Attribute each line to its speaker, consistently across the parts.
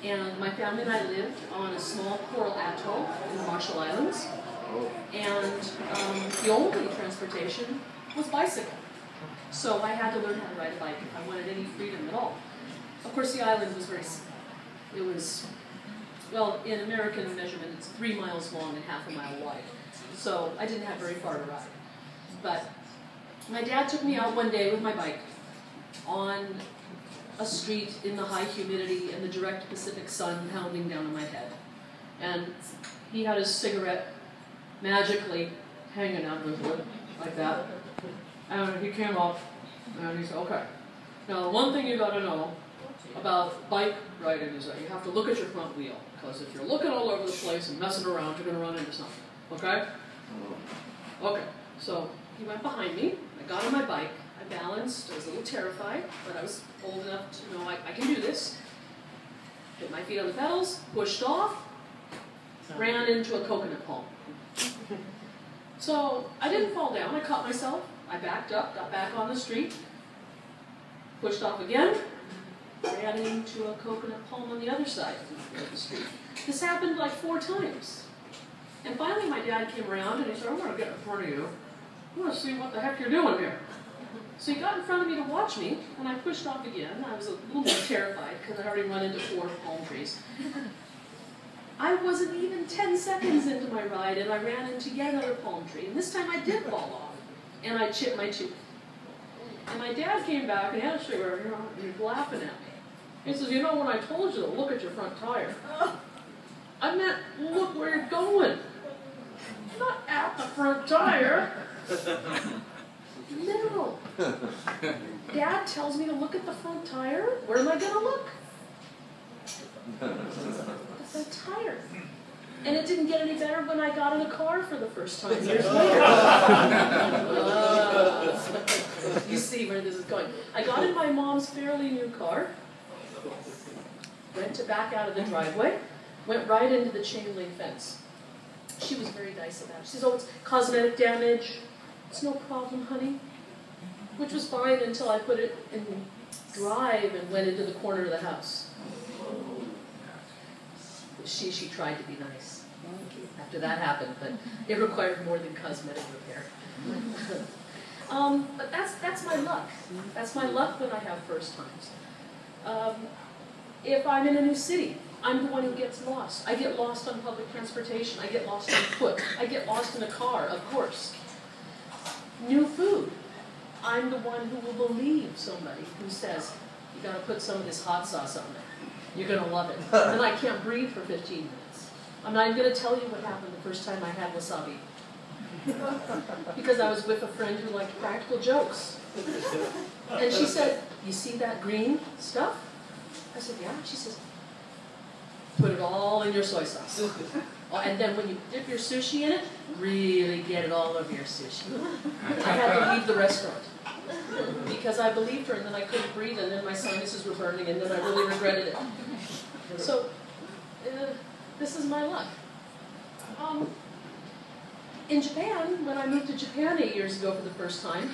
Speaker 1: And my family and I lived on a small coral atoll in the Marshall Islands. And the only transportation was bicycle. So I had to learn how to ride a bike if I wanted any freedom at all. Of course, the island was very small. It was, well, in American measurement, it's 3 miles long and half a mile wide. So I didn't have very far to ride. But my dad took me out one day with my bike on a street in the high humidity and the direct Pacific sun pounding down on my head. And he had his cigarette magically hanging out of his lip like that. And he came up and he said, okay, now the one thing you gotta know about bike riding is that you have to look at your front wheel, because if you're looking all over the place and messing around, you're gonna run into something, okay? Okay, so he went behind me, I got on my bike, I balanced, I was a little terrified, but I was old enough to know I can do this. Put my feet on the pedals, pushed off, ran into a coconut palm. So I didn't fall down, I caught myself, I backed up, got back on the street, pushed off again, ran into a coconut palm on the other side of the street. This happened like 4 times. And finally my dad came around and he said, I'm going to get in front of you. I want to see what the heck you're doing here. So he got in front of me to watch me, and I pushed off again. I was a little bit terrified because I already run into 4 palm trees. I wasn't even 10 seconds into my ride, and I ran into yet another palm tree. And this time I did fall off, and I chipped my tooth. And my dad came back and had a cigarette, and he was laughing at me. He says, you know, when I told you to look at your front tire, I meant look where you're going, not at the front tire. No. Dad tells me to look at the front tire. Where am I going to look? The front tire. And it didn't get any better when I got in a car for the first time years later. You see where this is going. I got in my mom's fairly new car, went to back out of the driveway, went right into the chain link fence. She was very nice about it. She says, oh, it's cosmetic damage. It's no problem, honey. Which was fine until I put it in drive and went into the corner of the house. She tried to be nice after that happened, but it required more than cosmetic repair. But that's my luck. That's my luck when I have first times. If I'm in a new city, I'm the one who gets lost. I get lost on public transportation. I get lost on foot. I get lost in a car, of course. New food. I'm the one who will believe somebody who says, you got to put some of this hot sauce on there. You're going to love it. And I can't breathe for 15 minutes. I'm not even going to tell you what happened the first time I had wasabi. Because I was with a friend who liked practical jokes. And she said, you see that green stuff? I said, yeah. She says, put it all in your soy sauce. And then when you dip your sushi in it, really get it all over your sushi. I had to leave the restaurant because I believed her, and then I couldn't breathe, and then my sinuses were burning, and then I really regretted it. So, this is my luck. In Japan, when I moved to Japan 8 years ago for the first time,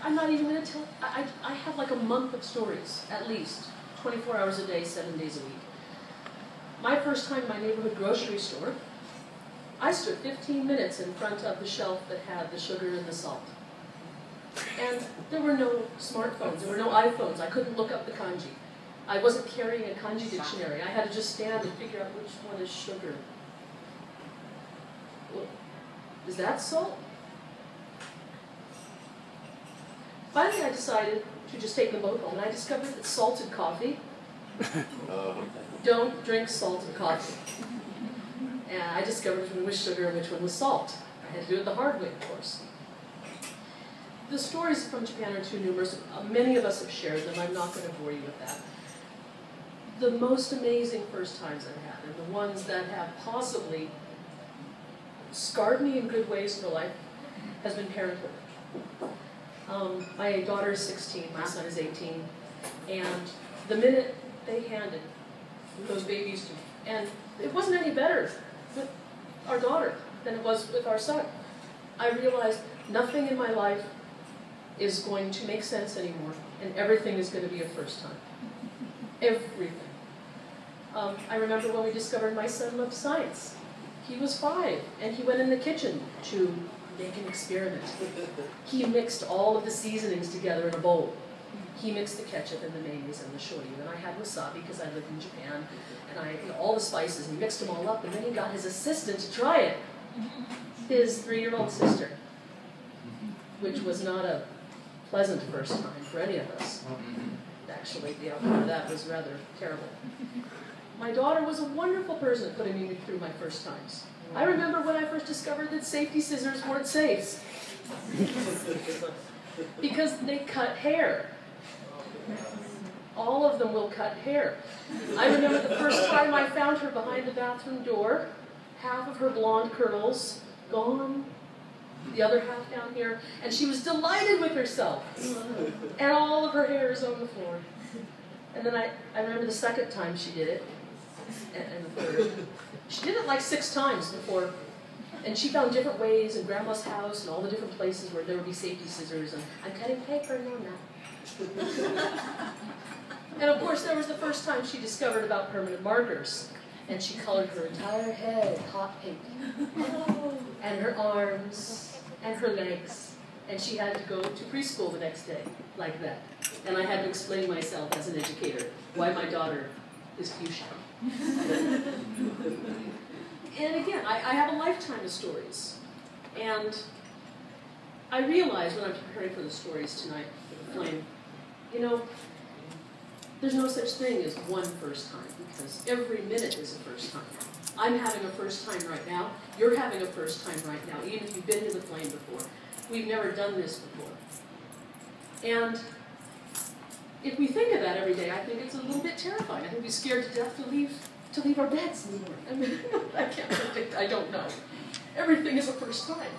Speaker 1: I'm not even going to tell, I have like a month of stories, at least, 24 hours a day, 7 days a week. My first time in my neighborhood grocery store, I stood 15 minutes in front of the shelf that had the sugar and the salt. And there were no smartphones, there were no iPhones, I couldn't look up the kanji. I wasn't carrying a kanji dictionary, I had to just stand and figure out which one is sugar. Well, is that salt? Finally I decided to just take them both home, and I discovered that salted coffee, don't drink salted coffee. And I discovered which one was sugar and which one was salt. I had to do it the hard way, of course. The stories from Japan are too numerous. Many of us have shared them. I'm not going to bore you with that. The most amazing first times I've had, and the ones that have possibly scarred me in good ways for life, has been parenthood. My daughter is 16, my son is 18, and the minute they handed those babies to me, and it wasn't any better with our daughter than it was with our son, I realized nothing in my life is going to make sense anymore, and everything is going to be a first time. Everything. I remember when we discovered my son loved science. He was 5, and he went in the kitchen to make an experiment. He mixed all of the seasonings together in a bowl. He mixed the ketchup and the mayonnaise and the shoyu, and I had wasabi because I lived in Japan, and all the spices, and he mixed them all up, and then he got his assistant to try it, his 3-year-old sister, which was not a pleasant first time for any of us. Actually, the outcome of that was rather terrible. My daughter was a wonderful person at putting me through my first times. I remember when I first discovered that safety scissors weren't safe because they cut hair. All of them will cut hair. I remember the first time I found her behind the bathroom door, half of her blonde curls gone, the other half down here, and she was delighted with herself. And all of her hair is on the floor. And then I remember the second time she did it, and the third. She did it like 6 times before, and she found different ways in Grandma's house and all the different places where there would be safety scissors, and I'm cutting paper, no, not. And of course, there was the first time she discovered about permanent markers, and she colored her entire head hot pink, and her arms, and her legs, and she had to go to preschool the next day, like that. And I had to explain myself as an educator why my daughter is fuchsia. And again, I have a lifetime of stories. And I realized when I was preparing for the stories tonight, for the flame, you know, there's no such thing as one first time, because every minute is a first time. I'm having a first time right now. You're having a first time right now, even if you've been to the flame before. We've never done this before. And if we think of that every day, I think it's a little bit terrifying. I think we're scared to death to leave our beds in the morning. I mean, I can't predict, I don't know. Everything is a first time.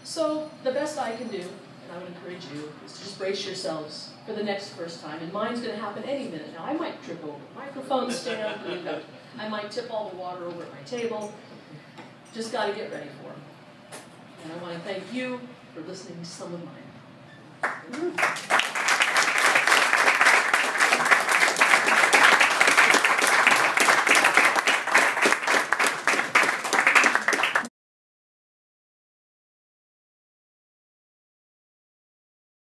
Speaker 1: So the best I can do, and I would encourage you, is to just brace yourselves for the next first time. And mine's going to happen any minute now. I might trip over the microphone stand, I might tip all the water over at my table. Just got to get ready for them. And I want to thank you for listening to some of mine.